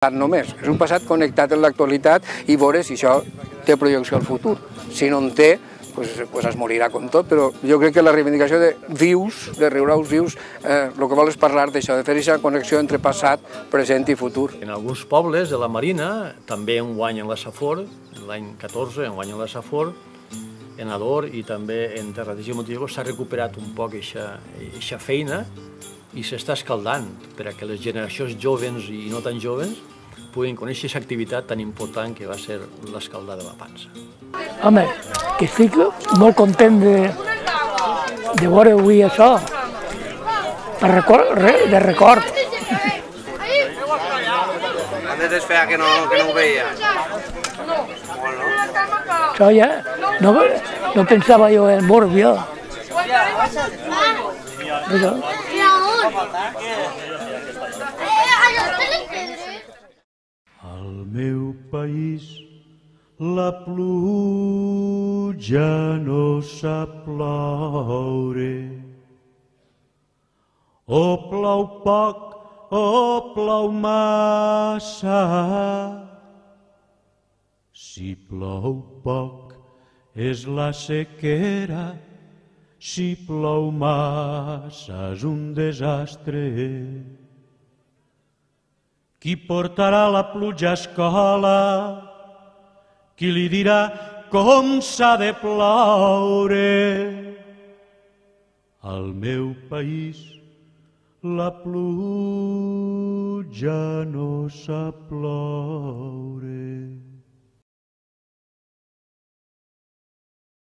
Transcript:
Només. És un passat connectat amb l'actualitat i veure si això té projecció al futur. Si no en té, doncs es morirà com tot, però jo crec que la reivindicació de vius, de riuraus vius, el que vol és parlar d'això, de fer aquesta connexió entre passat, present i futur. En alguns pobles de la Marina també enguany en la Safor, l'any 14 enguany en la Safor, en Ador i també en Terrateig i Montelló s'ha recuperat un poc aquesta feina i s'està escaldant perquè les generacions joves i no tan joves puguin conèixer aquesta activitat tan important que va ser l'escaldar de la pansa. Home, que estic molt content de veure avui això, de record. Antes es feia que no ho veia. Això ja, no pensava jo en morir jo. Al meu país la pluja no sap ploure. O plou poc o plou massa. Si plou poc és la sequera, si plou massa és un desastre. Qui portarà la pluja a escola? Qui li dirà com s'ha de ploure? Al meu país la pluja no sap ploure.